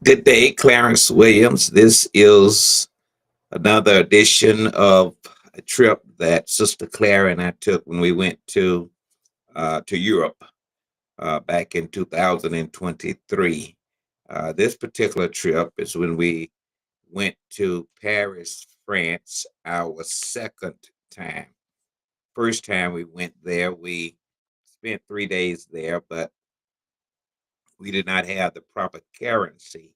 Good day, Clarence Williams. This is another edition of a trip that Sister Clara and I took when we went to Europe back in 2023. This particular trip is when we went to Paris, France, our second time. First time we went there, we spent 3 days there, but we did not have the proper currency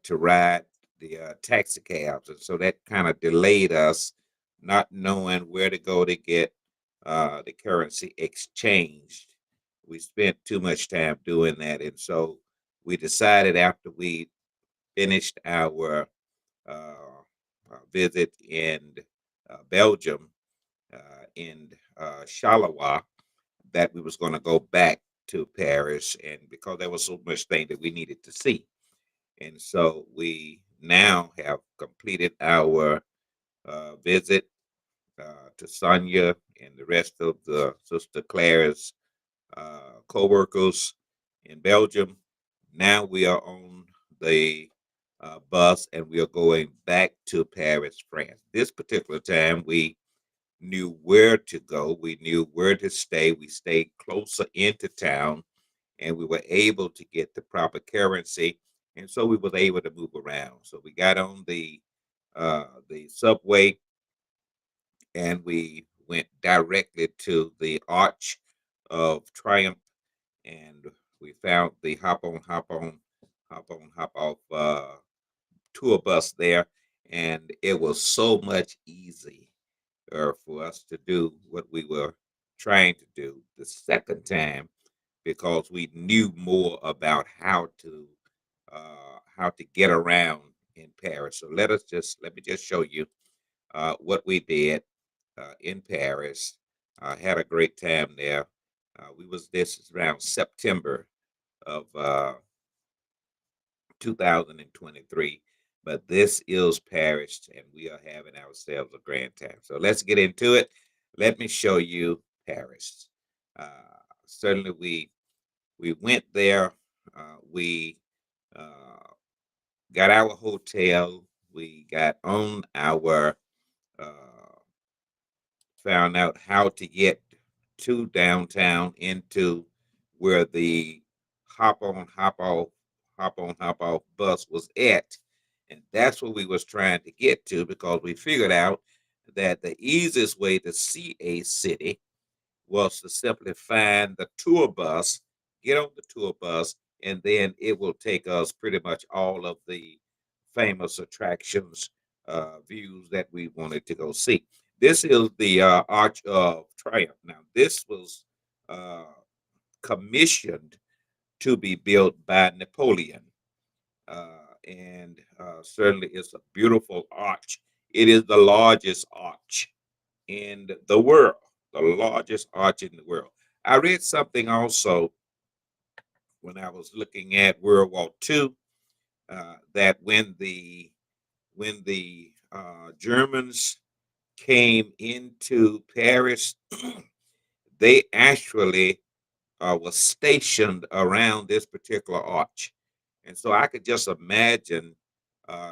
to ride the taxi cabs. And so that kind of delayed us not knowing where to go to get the currency exchanged. We spent too much time doing that. And so we decided after we finished our visit in Belgium, in Charleroi, that we was going to go back to Paris, and because there was so much thing that we needed to see. And so we now have completed our visit to Sonia and the rest of the Sister Claire's co-workers in Belgium. Now we are on the bus and we are going back to Paris, France. This particular time we knew where to go. We knew where to stay. We stayed closer into town and we were able to get the proper currency, and so we was able to move around. So we got on the subway, and we went directly to the Arch of Triumph, and we found the hop off tour bus there, and it was so much easier for us to do what we were trying to do the second time because we knew more about how to get around in Paris. So let me just show you what we did in Paris. Had a great time there. We was this is around September of 2023, but this is Paris, and we are having ourselves a grand time. So let's get into it. Let me show you Paris. Uh, Certainly, we went there. We uh, got our hotel. We got on our found out how to get to downtown into where the hop on, hop off bus was at. And that's what we was trying to get to because we figured out that the easiest way to see a city was to simply find the tour bus, get on the tour bus, and then it will take us pretty much all of the famous attractions, views that we wanted to go see. This is the Arch of Triumph. Now, this was uh, commissioned to be built by Napoleon, and certainly it's a beautiful arch. It is the largest arch in the world, the largest arch in the world. I read something also when I was looking at World War II that when the Germans came into Paris, they actually was stationed around this particular arch, and so I could just imagine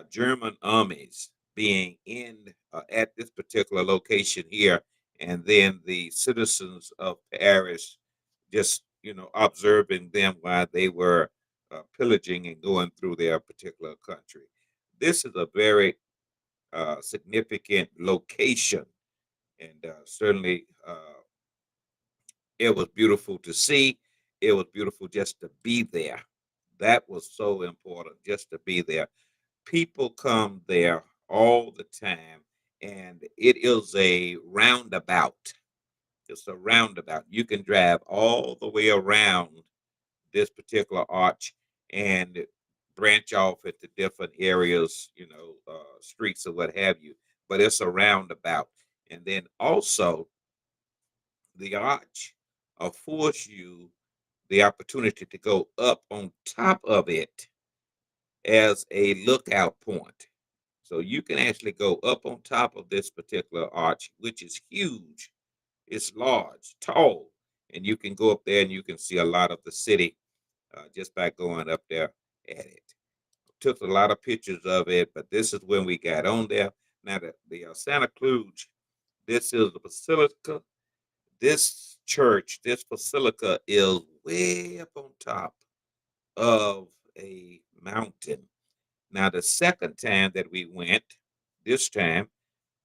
German armies being in at this particular location here, and then the citizens of Paris just observing them while they were pillaging and going through their particular country. This is a very significant location, and certainly it was beautiful to see. It was beautiful just to be there. That was so important, just to be there. People come there all the time, and it is a roundabout. It's a roundabout. You can drive all the way around this particular arch and branch off into different areas, streets or what have you. But it's a roundabout. And then also, the arch affords you the opportunity to go up on top of it as a lookout point. So you can actually go up on top of this particular arch, which is huge. It's large, tall, and you can go up there and you can see a lot of the city just by going up there at it. took a lot of pictures of it, but this is when we got on there. Now, the Santa Cruz, this is the Basilica. This church, this Basilica is way up on top of a mountain. Now, the second time that we went, this time,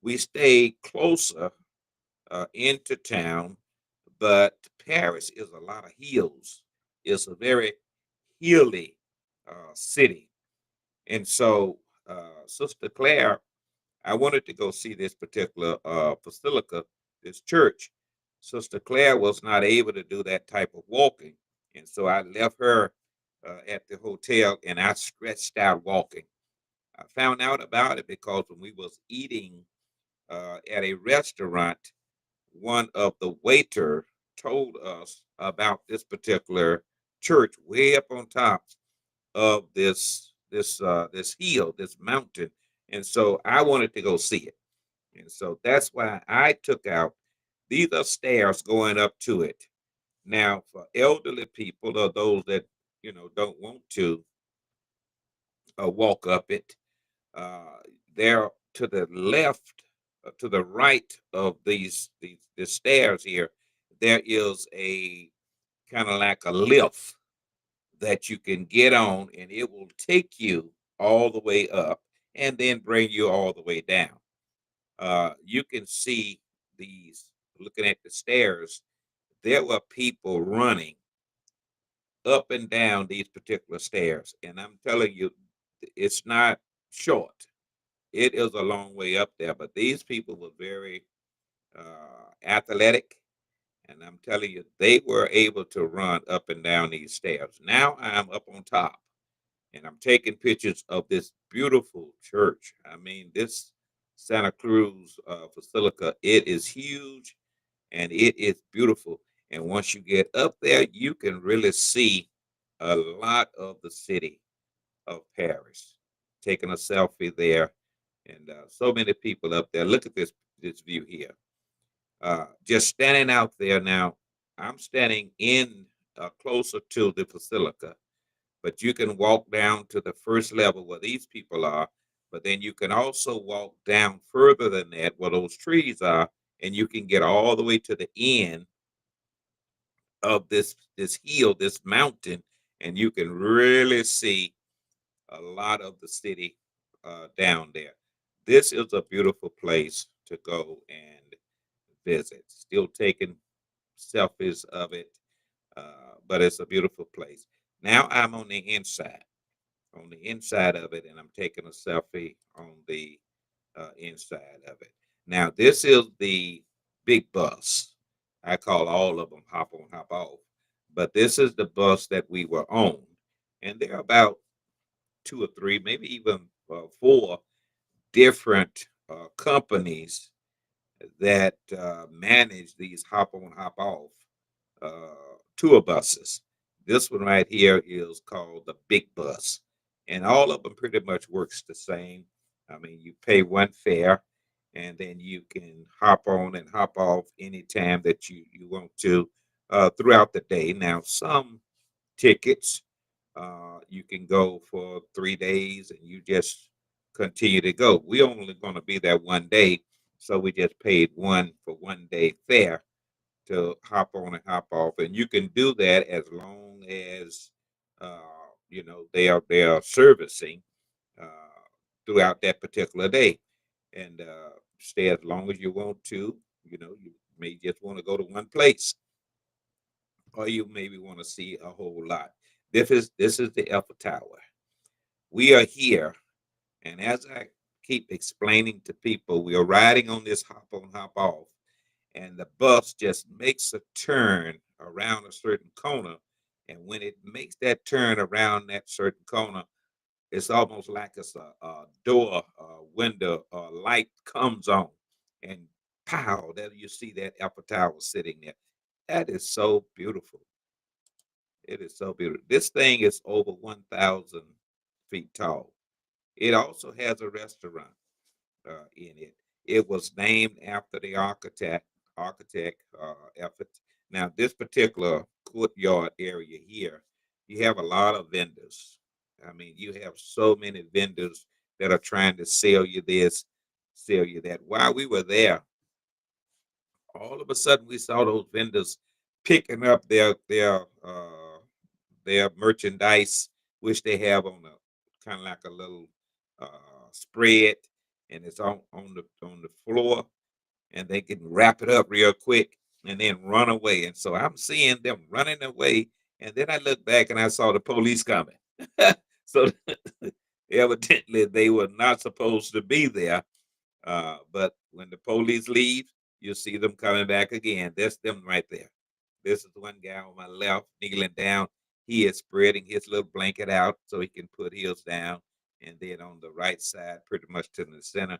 we stayed closer into town, but Paris is a lot of hills. It's a very hilly city. And so, Sister Claire, I wanted to go see this particular basilica, this church. Sister Claire was not able to do that type of walking. And so I left her at the hotel and I stretched out walking. I found out about it because when we was eating at a restaurant, one of the waiter told us about this particular church way up on top of this hill, this mountain, and so I wanted to go see it, and so that's why I took out. These are stairs going up to it. Now, for elderly people or those that don't want to walk up it, uh, there to the left, to the right of these stairs here, there is a kind of like a lift that you can get on, and it will take you all the way up and then bring you all the way down. You can see these, looking at the stairs, there were people running up and down these particular stairs. And I'm telling you, it's not short. It is a long way up there, but these people were very athletic. And I'm telling you, they were able to run up and down these stairs. Now I'm up on top and I'm taking pictures of this beautiful church. I mean, this Santa Cruz Basilica, it is huge and it is beautiful. And once you get up there, you can really see a lot of the city of Paris. Taking a selfie there, and so many people up there. Look at this view here. Just standing out there now. I'm standing in closer to the basilica, but you can walk down to the first level where these people are. But then you can also walk down further than that where those trees are, and you can get all the way to the end of this hill, this mountain, and you can really see a lot of the city down there. This is a beautiful place to go and visit. Still taking selfies of it, but it's a beautiful place. Now I'm on the inside of it, and I'm taking a selfie on the inside of it. Now, this is the big bus. I call all of them hop on, hop off. But this is the bus that we were on. And there are about two or three, maybe even four different companies that manage these hop on, hop off tour buses. This one right here is called the Big Bus, and all of them pretty much works the same. I mean, you pay one fare, and then you can hop on and hop off anytime that you want to throughout the day. Now, some tickets you can go for 3 days, and you just continue to go. We only going to be there one day, so we just paid one for 1 day fare to hop on and hop off, and you can do that as long as uh, they are servicing uh, throughout that particular day, and stay as long as you want to. You may just want to go to one place, or you maybe want to see a whole lot. This is the Eiffel Tower. We are here, and as I keep explaining to people, we are riding on this hop on hop off, and the bus just makes a turn around a certain corner. And when it makes that turn around that certain corner, it's almost like it's a door, a window, a light comes on, and pow, there you see that Eiffel Tower sitting there. That is so beautiful. It is so beautiful. This thing is over 1,000 feet tall. It also has a restaurant in it. It was named after the architect effort. Now, this particular courtyard area here, you have a lot of vendors. I mean, you have so many vendors that are trying to sell you this, sell you that. While we were there, all of a sudden we saw those vendors picking up their merchandise, which they have on a kind of like a little spread, and it's on the floor, and they can wrap it up real quick and then run away. And so I'm seeing them running away, and then I look back and I saw the police coming. So evidently they were not supposed to be there. But when the police leave, you'll see them coming back again. That's them right there. This is one guy on my left kneeling down. He is spreading his little blanket out so he can put his down. And then on the right side, pretty much to the center,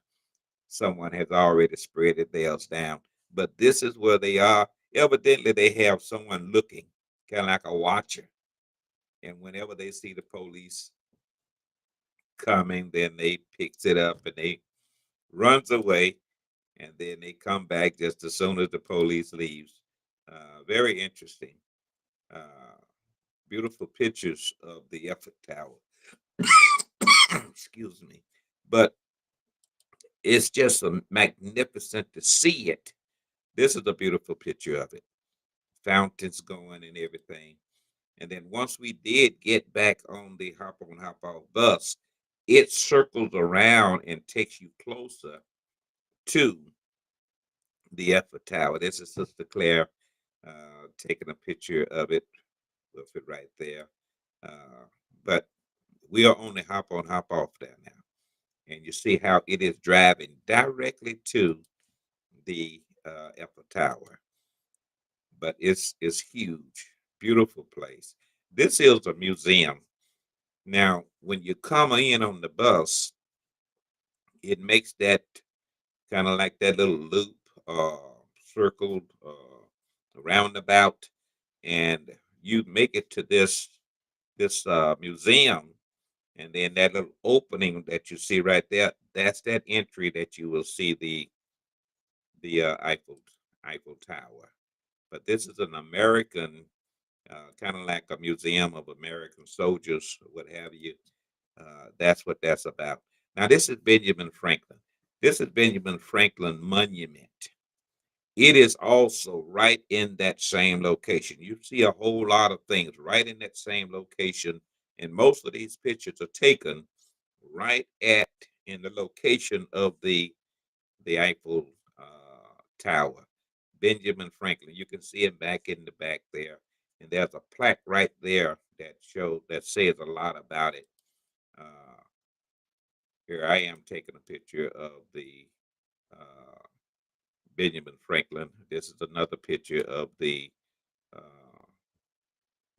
someone has already spread theirs down. But this is where they are. Evidently, they have someone looking, kind of like a watcher. And whenever they see the police coming, then they picks it up and they runs away, and then they come back just as soon as the police leaves. Very interesting. Uh, Beautiful pictures of the Eiffel Tower. Excuse me. But it's just magnificent to see it. This is a beautiful picture of it. Fountains going and everything. And then once we did get back on the hop on, hop off bus, it circles around and takes you closer to the Eiffel Tower. This is Sister Claire taking a picture of it with it right there. But we are on the hop on, hop off there now. And you see how it is driving directly to the Eiffel Tower. But it's huge, beautiful place. This is a museum. Now, when you come in on the bus, it makes that kind of like that little loop, circled roundabout, and you make it to this museum, and then that little opening that you see right there, that's that entry that you will see the Eiffel Tower. But this is an American, kind of like a museum of American soldiers, what have you. That's what that's about. Now, this is Benjamin Franklin. This is Benjamin Franklin Monument. It is also right in that same location. You see a whole lot of things right in that same location, and most of these pictures are taken right at in the location of the Eiffel Tower. Benjamin Franklin. You can see him back in the back there, and there's a plaque right there that says a lot about it. Uh, Here I am taking a picture of the uh, Benjamin Franklin. This is another picture of the uh,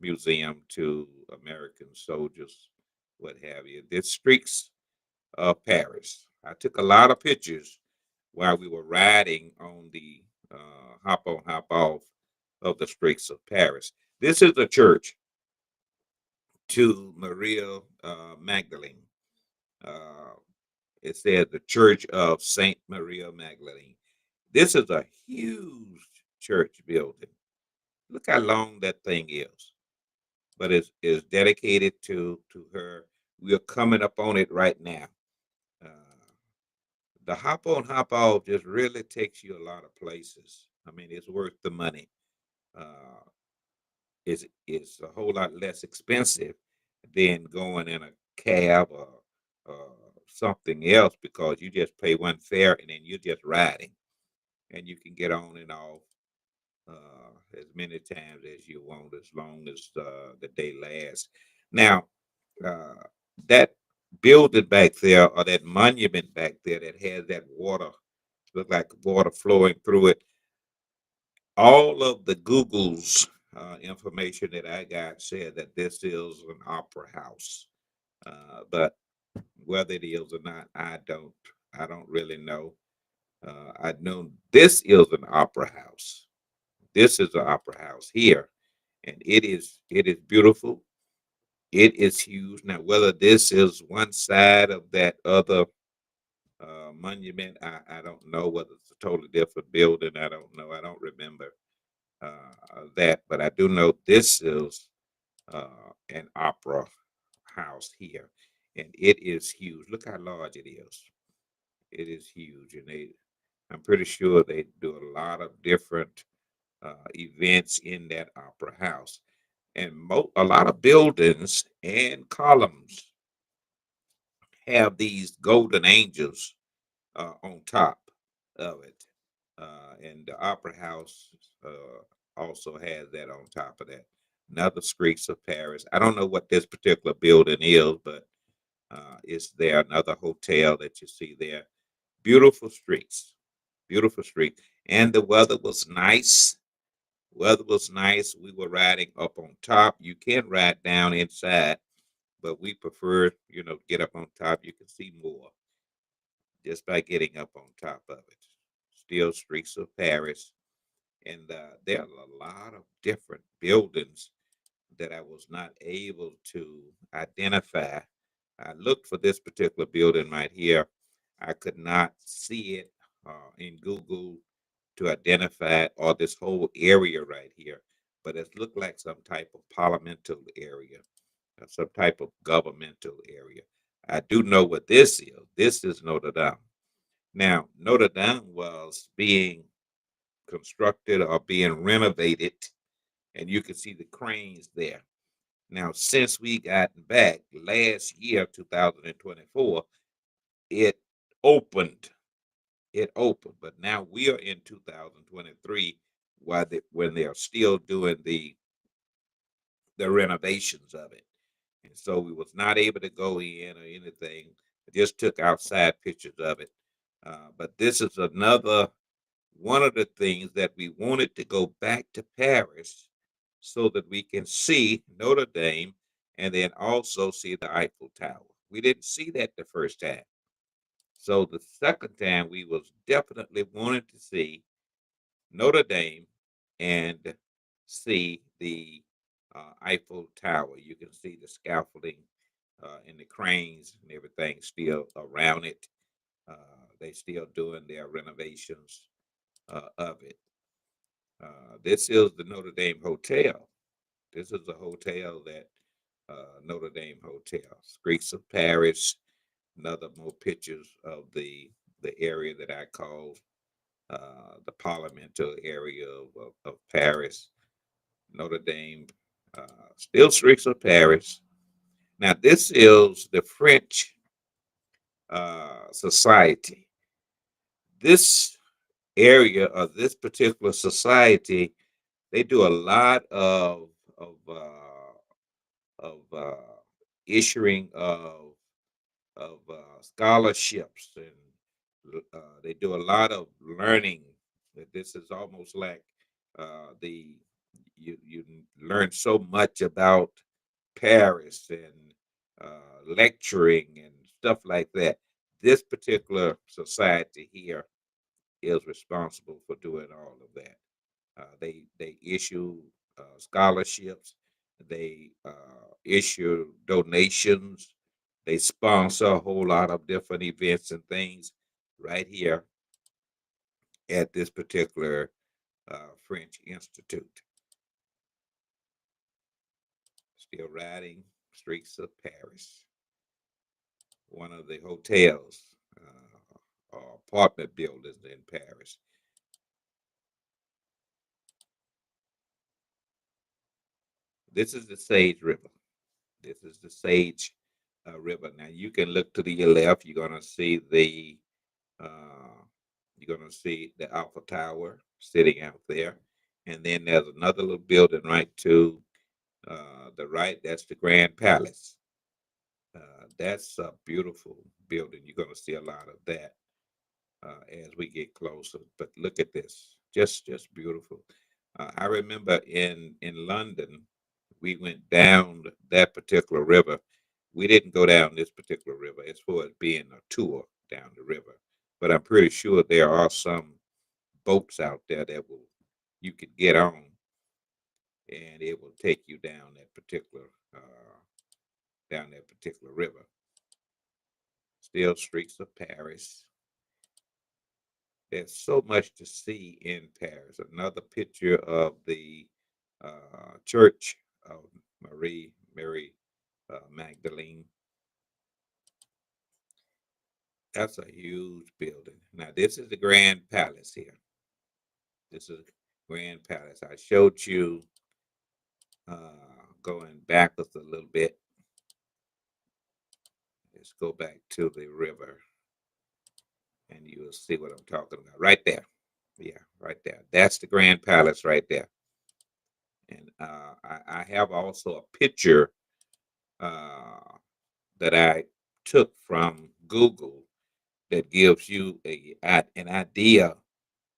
museum to American soldiers, what have you. This streaks of Paris. I took a lot of pictures while we were riding on the hop on, hop off of the streets of Paris. This is the church to Maria Magdalene. Uh, it says the Church of Saint Maria Magdalene. This is a huge church building. Look how long that thing is, but it's dedicated to her. We are coming up on it right now. Uh, the hop on, hop off just really takes you a lot of places. I mean, it's worth the money. Uh, it's a whole lot less expensive than going in a cab or something else because you just pay one fare and then you're just riding and you can get on and off as many times as you want as long as the day lasts. Now, uh, that building back there or that monument back there that has that water, look like water flowing through it, all of the Google's information that I got said that this is an opera house. But whether it is or not, I don't really know. I know this is an opera house. This is an opera house here, and it is beautiful. It is huge. Now, whether this is one side of that other monument, I don't know. Whether it's a totally different building, I don't know. I don't remember that, but I do know this is an opera house here, and it is huge. Look how large it is. It is huge, and I'm pretty sure they do a lot of different events in that opera house, and a lot of buildings and columns have these golden angels on top of it. And the Opera House also has that on top of that. Another Streets of Paris. I don't know what this particular building is, but it's there. Another hotel that you see there. Beautiful streets, beautiful street, and the weather was nice. Weather was nice. We were riding up on top. You can ride down inside, but we prefer, get up on top. You can see more just by getting up on top of it. Still streets of Paris. And there are a lot of different buildings that I was not able to identify. I looked for this particular building right here. I could not see it in Google to identify it, or this whole area right here, but it looked like some type of parliamental area, some type of governmental area. I do know what this is. This is Notre Dame. Now, Notre Dame was being constructed or being renovated, and you can see the cranes there. Now, since we got back last year, 2024, it opened. It opened, but now we are in 2023, when they are still doing the renovations of it, and so we was not able to go in or anything. I just took outside pictures of it. But this is another one of the things that we wanted to go back to Paris so that we can see Notre Dame and then also see the Eiffel Tower. We didn't see that the first time. So the second time we was definitely wanting to see Notre Dame and see the Eiffel Tower. You can see the scaffolding and the cranes and everything still around it. They still doing their renovations of it. This is the Notre Dame Hotel. This is a hotel that Notre Dame Hotel. Streets of Paris. Another more pictures of the area that I call the parliamental area of Paris. Notre Dame. Still streets of Paris. Now this is the French society. This area of this particular society, they do a lot of issuing of scholarships, and they do a lot of learning. That this is almost like the you learn so much about Paris and lecturing and stuff like that. This particular society here is responsible for doing all of that. They issue scholarships. They issue donations. They sponsor a whole lot of different events and things right here at this particular French Institute. Still riding streets of Paris. One of the hotels or apartment buildings in Paris. This is the Sage River. This is the Sage River. Now you can look to your left. Uh, you're gonna see the Alpha Tower sitting out there, and then there's another little building right to the right. That's the Grand Palace. That's a beautiful building. You're gonna see a lot of that as we get closer. But look at this, just beautiful. I remember in London, we went down that particular river. We didn't go down this particular river as far as being a tour down the river, but I'm pretty sure there are some boats out there that will you could get on, and it will take you down that particular river. Still streets of Paris. There's so much to see in Paris. Another picture of the church of Mary. Magdalene. That's a huge building. Now, this is the Grand Palace here. This is Grand Palace. I showed you going backwards a little bit. Let's go back to the river and you'll see what I'm talking about. Right there. Yeah, right there. That's the Grand Palace right there. And I have also a picture uh, that I took from Google that gives you an idea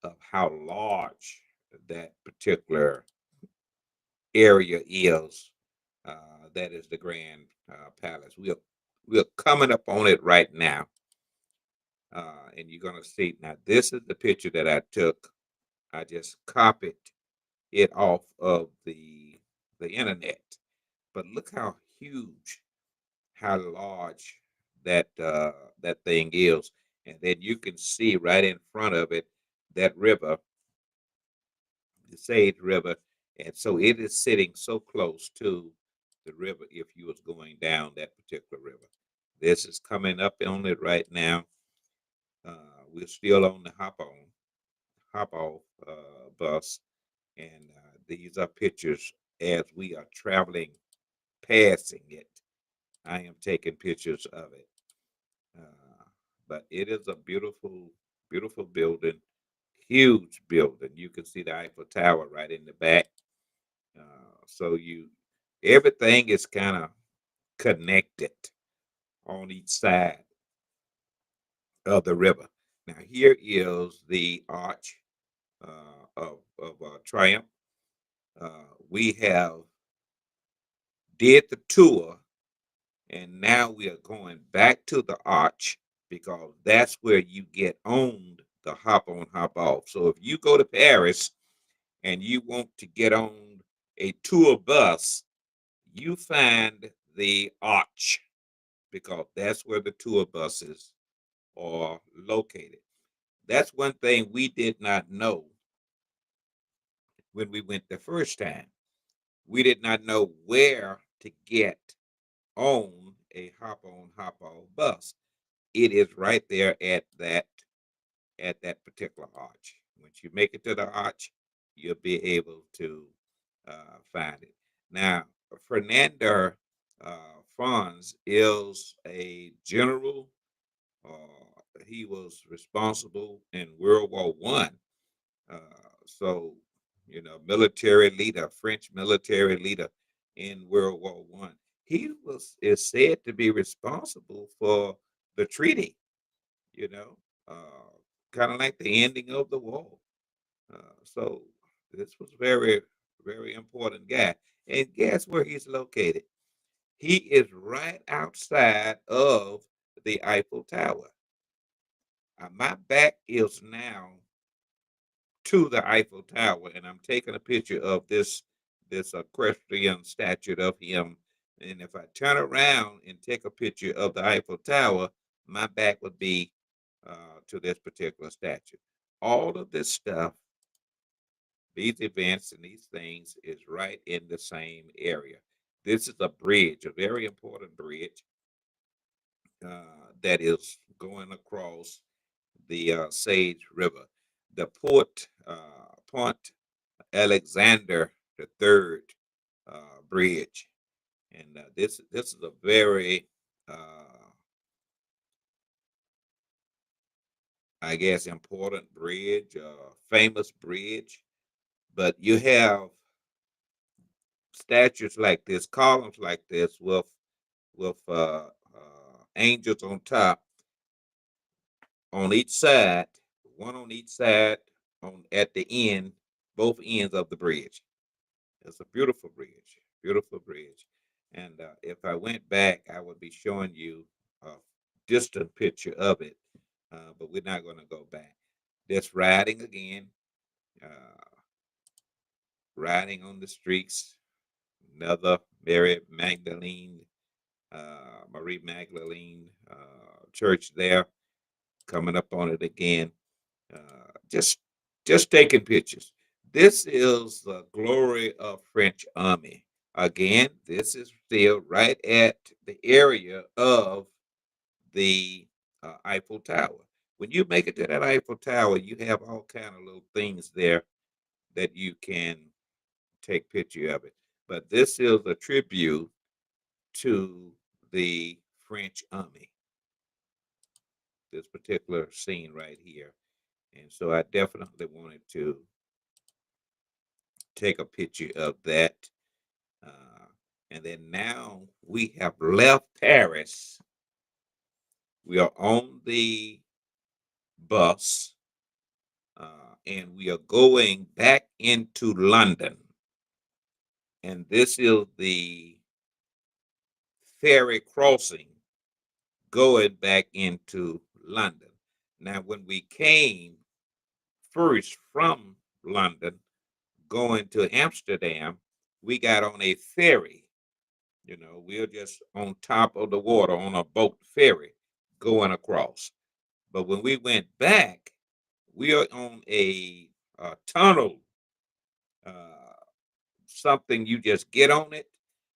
of how large that particular area is. That is the Grand Palace. We're coming up on it right now, and you're gonna see. Now, this is the picture that I took. I just copied it off of the internet, but look how huge, how large that thing is, and then you can see right in front of it that river, the Sage River, and so it is sitting so close to the river. If you was going down that particular river, this is coming up on it right now. We're still on the hop off bus, and these are pictures as we are traveling, passing it. I am taking pictures of it. Uh, but it is a beautiful, beautiful building, huge building. You can see the Eiffel Tower right in the back. So everything is kind of connected on each side of the river. Now here is the Arch of Triumph. We have did the tour, and now we are going back to the Arch because that's where you get on the hop on, hop off. So if you go to Paris and you want to get on a tour bus, you find the Arch because that's where the tour buses are located. That's one thing we did not know when we went the first time. We did not know where to get on a hop on, hop off bus. It is right there at that particular arch. Once you make it to the arch, you'll be able to find it. Now, Fernando Franz is a general. He was responsible in World War One. So, military leader, French military leader in World War One. He is said to be responsible for the treaty. You know, uh, kind of like the ending of the war. So this was very, very important guy. And guess where he's located? He is right outside of the Eiffel Tower. My back is now to the Eiffel Tower, and I'm taking a picture of this equestrian statue of him. And if I turn around and take a picture of the Eiffel Tower, my back would be to this particular statue. All of this stuff, these events and these things, is right in the same area. This is a bridge, a very important bridge that is going across the Sage River. The Point Alexander the Third Bridge, and this is a very, I guess, important bridge, famous bridge. But you have statues like this, columns like this, with angels on top, on each side, one on each side, on at the end, both ends of the bridge. It's a beautiful bridge. And if I went back, I would be showing you a distant picture of it, but we're not going to go back. Just riding again, uh, riding on the streets. Another Marie Magdalene church there. Coming up on it again. Just taking pictures. This is the glory of French army. Again, this is still right at the area of the Eiffel Tower. When you make it to that Eiffel Tower, you have all kind of little things there that you can take picture of it. But this is a tribute to the French army, this particular scene right here. And so I definitely wanted to take a picture of that. Uh, and then now we have left Paris. We are on the bus and we are going back into London. And this is the ferry crossing going back into London. Now, when we came first from London going to Amsterdam, we got on a ferry. You know, we're just on top of the water on a boat ferry going across. But when we went back, we are on a tunnel, uh, something you just get on it,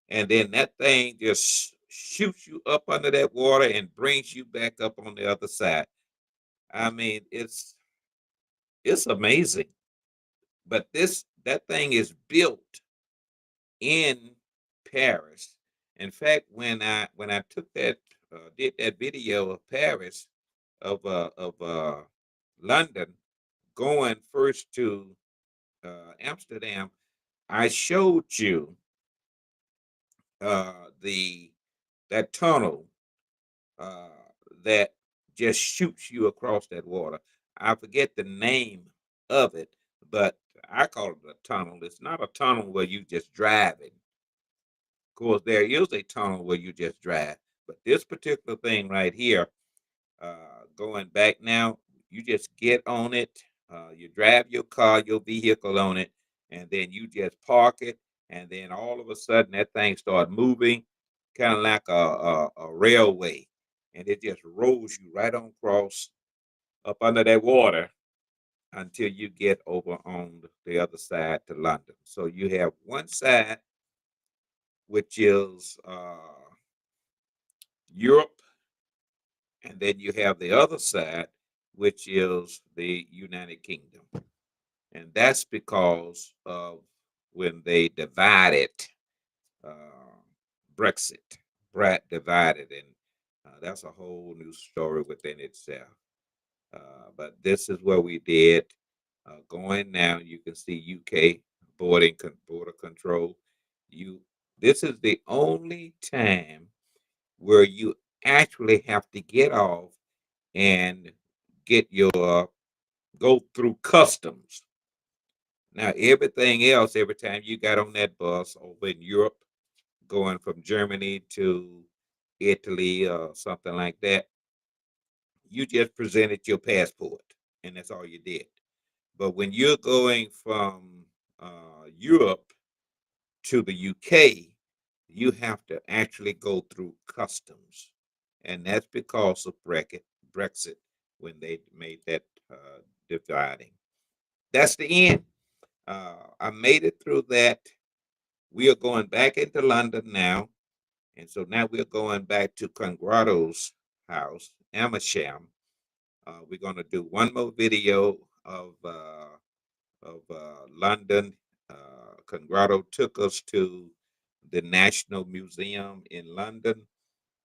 and then that thing just shoots you up under that water and brings you back up on the other side. I mean, it's amazing. But this that thing is built in Paris. In fact, when I took that did that video of Paris of London going first to Amsterdam, I showed you the that tunnel uh, that just shoots you across that water. I forget the name of it, but I call it a tunnel. It's not a tunnel where you just drive it. Of course, there is a tunnel where you just drive, but this particular thing right here, going back now, you just get on it. You drive your car, your vehicle on it, and then you just park it, and then all of a sudden that thing start moving, kind of like a railway, and it just rolls you right on across up under that water until you get over on the other side to London. So you have one side which is Europe, and then you have the other side, which is the United Kingdom. And that's because of when they divided uh, Brexit, Brat divided, and that's a whole new story within itself. But this is what we did. Going now, you can see UK border control. You, this is the only time where you actually have to get off and get your go through customs. Now, everything else, every time you got on that bus over in Europe, going from Germany to Italy or something like that, you just presented your passport, and that's all you did. But when you're going from Europe to the UK, you have to actually go through customs, and that's because of Brexit when they made that dividing. That's the end. I made it through that. We are going back into London now, and so now we're going back to Congrado's house, Amersham. We're going to do one more video of London. Congrado took us to the National Museum in London,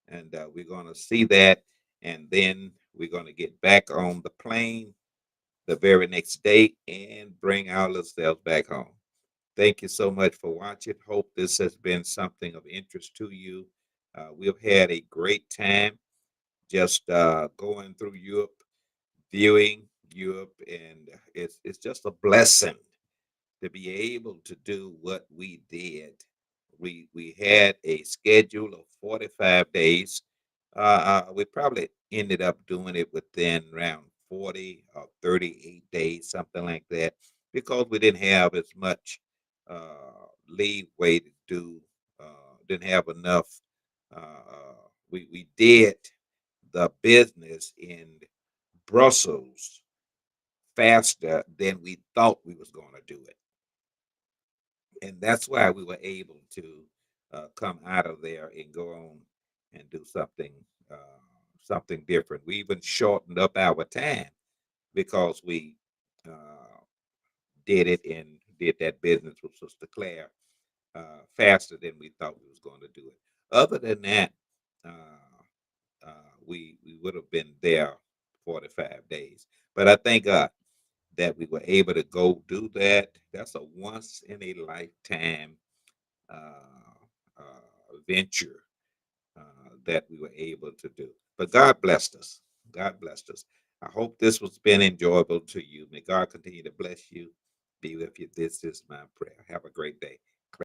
and we're going to see that, and then we're going to get back on the plane the very next day and bring ourselves back home. Thank you so much for watching. Hope this has been something of interest to you. We've had a great time just going through Europe, viewing Europe, and it's just a blessing to be able to do what we did. We had a schedule of 45 days. We probably ended up doing it within around 40 or 38 days, something like that, because we didn't have as much leeway to do, didn't have enough. We did the business in Brussels faster than we thought we was going to do it, and that's why we were able to come out of there and go on and do uh, something different. We even shortened up our time because we uh, did it and did that business with Sister Claire faster than we thought we was going to do it. Other than that, uh, we would have been there 45 days. But I thank God that we were able to go do that. That's a once in a lifetime venture that we were able to do. But God blessed us. God blessed us. I hope this was been enjoyable to you. May God continue to bless you, be with you. This is my prayer. Have a great day.